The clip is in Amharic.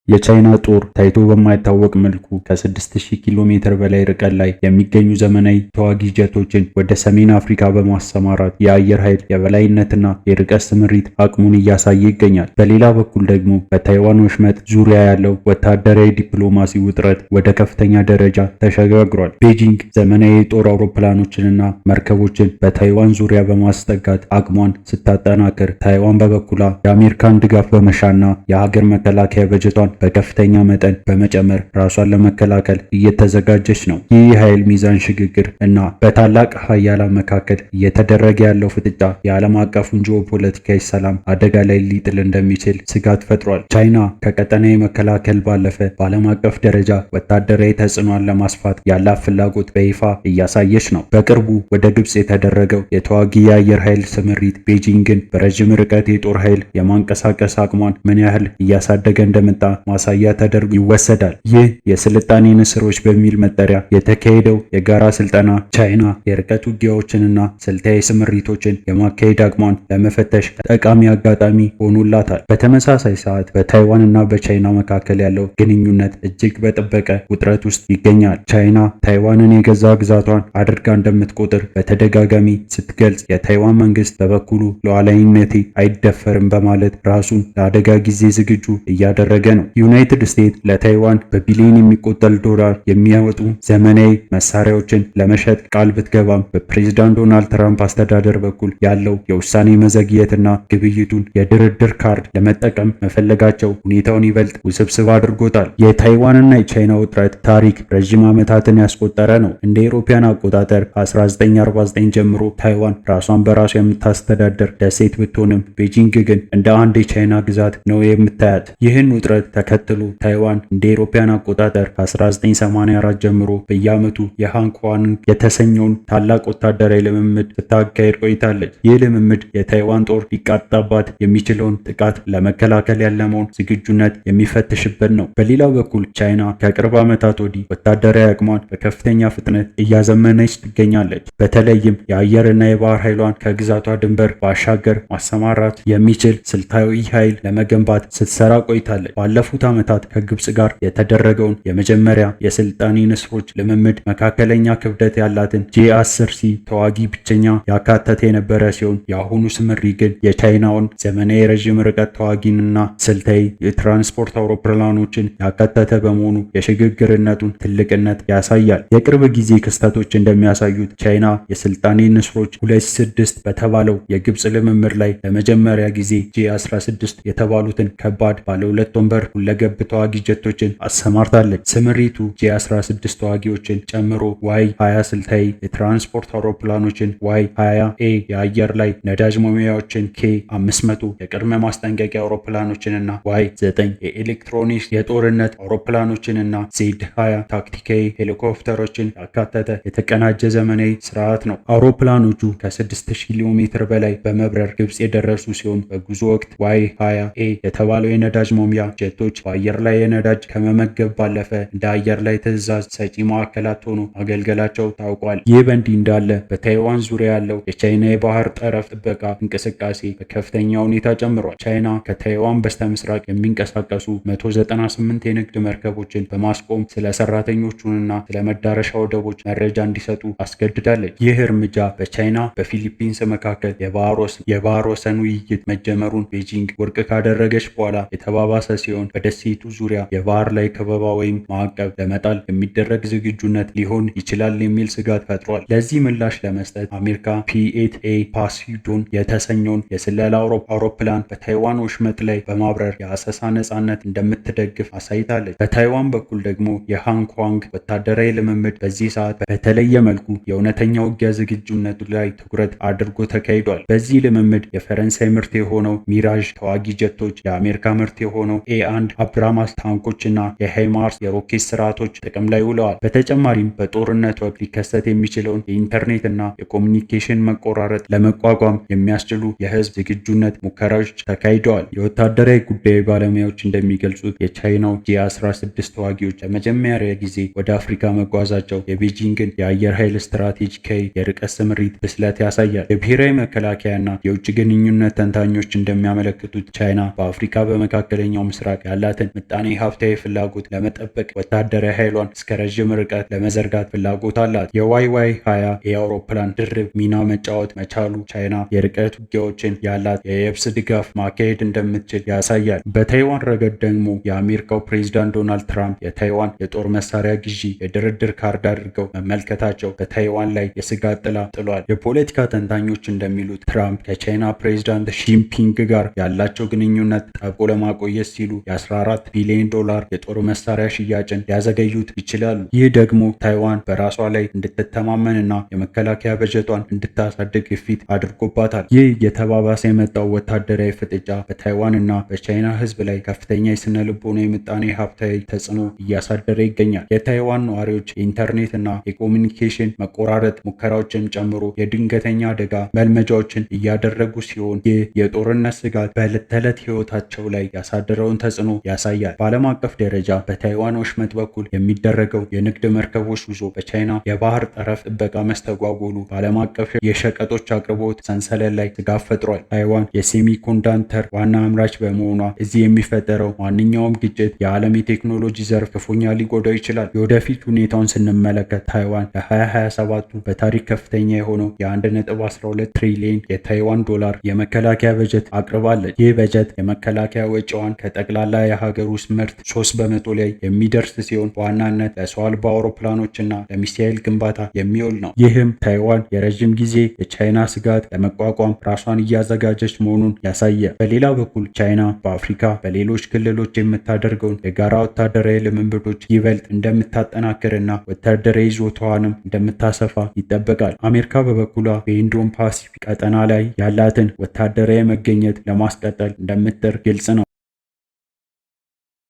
የቻይና ጦር ታይቶ በማይታወቅ መልኩ ከ6000 ኪሎ ሜትር በላይ ርቀት ላይ የሚገኙ ዘመናዊ ተዋጊ ጀቶችን ወደ ሰሜን አፍሪካ በማሰማራት የአየር ኃይል የበላይነትና የርቀት ስምሪት አቅሙን እያሳየ ይገኛል። በሌላ በኩል ደግሞ በታይዋን ወሽመጥ ዙሪያ ያለው ወታደራዊ ዲፕሎማሲ ውጥረት ወደ ከፍተኛ ደረጃ ተሸጋግሯል። ቤጂንግ ዘመናዊ የጦር አውሮፕላኖችንና መርከቦችን በታይዋን ዙሪያ በማስጠጋት አቅሟን ስታጠናክር፣ ታይዋን በበኩሏ የአሜሪካን ድጋፍ በመሻና የሀገር መከላከያ በጀቷን በከፍተኛ መጠን በመጨመር ራሷን ለመከላከል እየተዘጋጀች ነው። ይህ የኃይል ሚዛን ሽግግር እና በታላቅ ሀያላን መካከል እየተደረገ ያለው ፍጥጫ የዓለም አቀፉን ጂኦፖለቲካዊ ሰላም አደጋ ላይ ሊጥል እንደሚችል ስጋት ፈጥሯል። ቻይና ከቀጠናዊ መከላከል ባለፈ በዓለም አቀፍ ደረጃ ወታደራዊ ተጽዕኖን ለማስፋት ያላት ፍላጎት በይፋ እያሳየች ነው። በቅርቡ ወደ ግብጽ የተደረገው የተዋጊ የአየር ኃይል ስምሪት ቤጂንግን በረዥም ርቀት የጦር ኃይል የማንቀሳቀስ አቅሟን ምን ያህል እያሳደገ እንደመጣ ማሳያ ተደርጎ ይወሰዳል። ይህ የስልጣኔ ንስሮች በሚል መጠሪያ የተካሄደው የጋራ ስልጠና ቻይና የርቀት ውጊያዎችንና ስልታዊ ስምሪቶችን የማካሄድ አቅሟን ለመፈተሽ ጠቃሚ አጋጣሚ ሆኖላታል። በተመሳሳይ ሰዓት በታይዋን እና በቻይና መካከል ያለው ግንኙነት እጅግ በጠበቀ ውጥረት ውስጥ ይገኛል። ቻይና ታይዋንን የገዛ ግዛቷን አድርጋ እንደምትቆጥር በተደጋጋሚ ስትገልጽ፣ የታይዋን መንግስት በበኩሉ ሉዓላዊነቴ አይደፈርም በማለት ራሱን ለአደጋ ጊዜ ዝግጁ እያደረገ ነው። ዩናይትድ ስቴትስ ለታይዋን በቢሊዮን የሚቆጠር ዶላር የሚያወጡ ዘመናዊ መሳሪያዎችን ለመሸጥ ቃል ብትገባም በፕሬዝዳንት ዶናልድ ትራምፕ አስተዳደር በኩል ያለው የውሳኔ መዘግየትና ግብይቱን የድርድር ካርድ ለመጠቀም መፈለጋቸው ሁኔታውን ይበልጥ ውስብስብ አድርጎታል። የታይዋንና የቻይና ውጥረት ታሪክ ረዥም ዓመታትን ያስቆጠረ ነው። እንደ አውሮፓውያን አቆጣጠር ከ1949 ጀምሮ ታይዋን ራሷን በራሷ የምታስተዳደር ደሴት ብትሆንም ቤጂንግ ግን እንደ አንድ የቻይና ግዛት ነው የምታያት። ይህን ውጥረት ተከትሎ ታይዋን እንደ አውሮፓውያን አቆጣጠር ከ1984 ጀምሮ በየዓመቱ የሃንኳንግ የተሰኘውን ታላቅ ወታደራዊ ልምምድ ስታካሄድ ቆይታለች። ይህ ልምምድ የታይዋን ጦር ሊቃጣባት የሚችለውን ጥቃት ለመከላከል ያለመውን ዝግጁነት የሚፈትሽበት ነው። በሌላው በኩል ቻይና ከቅርብ ዓመታት ወዲህ ወታደራዊ አቅሟን በከፍተኛ ፍጥነት እያዘመነች ትገኛለች። በተለይም የአየርና የባህር ኃይሏን ከግዛቷ ድንበር ባሻገር ማሰማራት የሚችል ስልታዊ ኃይል ለመገንባት ስትሰራ ቆይታለች። ባለፉት ዓመታት ከግብጽ ጋር የተደረገውን የመጀመሪያ የስልጣኔ ንስሮች ልምምድ መካከለኛ ክብደት ያላትን J-10C ተዋጊ ብቸኛ ያካተተ የነበረ ሲሆን የአሁኑ ስምሪ ግን የቻይናውን ዘመናዊ የረዥም ርቀት ተዋጊንና ስልታዊ የትራንስፖርት አውሮፕላኖችን ያካተተ በመሆኑ የሽግግርነቱን ትልቅነት ያሳያል። የቅርብ ጊዜ ክስተቶች እንደሚያሳዩት ቻይና የስልጣኔ ንስሮች 26 በተባለው የግብጽ ልምምድ ላይ ለመጀመሪያ ጊዜ J-16 የተባሉትን ከባድ ባለ ሁለት ወንበር ሁለገብ ተዋጊ ጀቶችን አሰማርታለች። ስምሪቱ J-16 ተዋጊዎችን ጨምሮ Y-20 ስልታዊ የትራንስፖርት አውሮፕላኖችን፣ Y-20A የአየር ላይ ነዳጅ መሙያዎችን፣ K-500 የቅድመ ማስጠንቀቂያ አውሮፕላኖችንና Y-9 የኤሌክትሮኒክስ የጦርነት አውሮፕላኖችንና Z-20 ታክቲካዊ ሄሊኮፕተሮችን ያካተተ የተቀናጀ ዘመናዊ ስርዓት ነው። አውሮፕላኖቹ ከ6000 ኪሎ ሜትር በላይ በመብረር ግብጽ የደረሱ ሲሆን በጉዞ ወቅት Y-20A የተባለው የነዳጅ መሙያ ጀቶች በአየር ላይ የነዳጅ ከመመገብ ባለፈ እንደ አየር ላይ ትዕዛዝ ሰጪ ማዕከላት ሆኖ ማገልገላቸው ታውቋል። ይህ በእንዲህ እንዳለ በታይዋን ዙሪያ ያለው የቻይና የባህር ጠረፍ ጥበቃ እንቅስቃሴ በከፍተኛ ሁኔታ ጨምሯል። ቻይና ከታይዋን በስተ ምስራቅ የሚንቀሳቀሱ 198 የንግድ መርከቦችን በማስቆም ስለ ሰራተኞቹንና ስለ መዳረሻ ወደቦች መረጃ እንዲሰጡ አስገድዳለች። ይህ እርምጃ በቻይና በፊሊፒንስ መካከል የባህር ወሰን ውይይት መጀመሩን ቤጂንግ ውድቅ ካደረገች በኋላ የተባባሰ ሲሆን በደሴቱ ዙሪያ የባህር ላይ ከበባ ወይም ማዕቀብ ለመጣል የሚደረግ ዝግጁነት ሊሆን ይችላል የሚል ስጋት ፈጥሯል። ለዚህ ምላሽ ለመስጠት አሜሪካ P-8A ፖሲዶን የተሰኘውን የስለላ አውሮፕላን በታይዋን ወሽመጥ ላይ በማብረር የአሰሳ ነጻነት እንደምትደግፍ አሳይታለች። በታይዋን በኩል ደግሞ የሃንኳንግ ወታደራዊ ልምምድ በዚህ ሰዓት በተለየ መልኩ የእውነተኛ ውጊያ ዝግጁነቱ ላይ ትኩረት አድርጎ ተካሂዷል። በዚህ ልምምድ የፈረንሳይ ምርት የሆነው ሚራዥ ተዋጊ ጀቶች፣ የአሜሪካ ምርት የሆነው A1 አብራማስ ታንኮችና የሃይማርስ የሮኬት ስርዓቶች ጥቅም ላይ ውለዋል። በተጨማሪም በጦርነት ወቅት ሊከሰት የሚችለውን የኢንተርኔት እና የኮሚኒኬሽን መቆራረጥ ለመቋቋም የሚያስችሉ የህዝብ ዝግጁነት ሙከራዎች ተካሂደዋል። የወታደራዊ ጉዳይ ባለሙያዎች እንደሚገልጹት የቻይናው J-16 ተዋጊዎች ለመጀመሪያ ጊዜ ወደ አፍሪካ መጓዛቸው የቤጂንግን የአየር ኃይል ስትራቴጂካዊ የርቀት ስምሪት ብስለት ያሳያል። የብሔራዊ መከላከያና የውጭ ግንኙነት ተንታኞች እንደሚያመለክቱት ቻይና በአፍሪካ በመካከለኛው ምስራቅ ያለ ያላትን ምጣኔ ሀብታዊ ፍላጎት ለመጠበቅ ወታደራዊ ኃይሏን እስከ ረዥም ርቀት ለመዘርጋት ፍላጎት አላት። የዋይዋይ 20 የአውሮፕላን ድርብ ሚና መጫወት መቻሉ ቻይና የርቀት ውጊያዎችን ያላት የየብስ ድጋፍ ማካሄድ እንደምትችል ያሳያል። በታይዋን ረገድ ደግሞ የአሜሪካው ፕሬዝዳንት ዶናልድ ትራምፕ የታይዋን የጦር መሳሪያ ግዢ የድርድር ካርድ አድርገው መመልከታቸው በታይዋን ላይ የስጋት ጥላ ጥሏል። የፖለቲካ ተንታኞች እንደሚሉት ትራምፕ ከቻይና ፕሬዝዳንት ሺጂንፒንግ ጋር ያላቸው ግንኙነት ጠብቆ ለማቆየት ሲሉ የ14 ቢሊዮን ዶላር የጦር መሳሪያ ሽያጭን ሊያዘገዩት ይችላሉ። ይህ ደግሞ ታይዋን በራሷ ላይ እንድትተማመንና የመከላከያ በጀቷን እንድታሳድግ ግፊት አድርጎባታል። ይህ የተባባሰ የመጣው ወታደራዊ ፍጥጫ በታይዋን እና በቻይና ሕዝብ ላይ ከፍተኛ የስነ ልቦና የምጣኔ ሀብታዊ ተጽዕኖ እያሳደረ ይገኛል። የታይዋን ነዋሪዎች የኢንተርኔት እና የኮሚኒኬሽን መቆራረጥ ሙከራዎችን ጨምሮ የድንገተኛ አደጋ መልመጃዎችን እያደረጉ ሲሆን ይህ የጦርነት ስጋት በዕለት ተዕለት ሕይወታቸው ላይ ያሳደረውን ተጽዕኖ ያሳያል። በዓለም አቀፍ ደረጃ በታይዋን ወሽመጥ በኩል የሚደረገው የንግድ መርከቦች ጉዞ በቻይና የባህር ጠረፍ ጥበቃ መስተጓጎሉ በዓለም አቀፍ የሸቀጦች አቅርቦት ሰንሰለት ላይ ስጋት ፈጥሯል። ታይዋን የሴሚኮንዳክተር ዋና አምራች በመሆኗ እዚህ የሚፈጠረው ማንኛውም ግጭት የዓለም የቴክኖሎጂ ዘርፍ ክፉኛ ሊጎዳው ይችላል። የወደፊት ሁኔታውን ስንመለከት ታይዋን ለ2027 በታሪክ ከፍተኛ የሆነው የ1.12 ትሪሊዮን የታይዋን ዶላር የመከላከያ በጀት አቅርባለች። ይህ በጀት የመከላከያ ወጪዋን ከጠቅላላ የሀገር ውስጥ ምርት 3% ላይ የሚደርስ ሲሆን በዋናነት ለሰው አልባ አውሮፕላኖችና ለሚሳኤል ግንባታ የሚውል ነው። ይህም ታይዋን የረዥም ጊዜ የቻይና ስጋት ለመቋቋም ራሷን እያዘጋጀች መሆኑን ያሳያል። በሌላ በኩል ቻይና በአፍሪካ በሌሎች ክልሎች የምታደርገውን የጋራ ወታደራዊ ልምምዶች ይበልጥ እንደምታጠናክርና ወታደራዊ ይዞታዋንም እንደምታሰፋ ይጠበቃል። አሜሪካ በበኩሏ በኢንዶ ፓሲፊክ ቀጠና ላይ ያላትን ወታደራዊ መገኘት ለማስቀጠል እንደምትጥር ግልጽ ነው።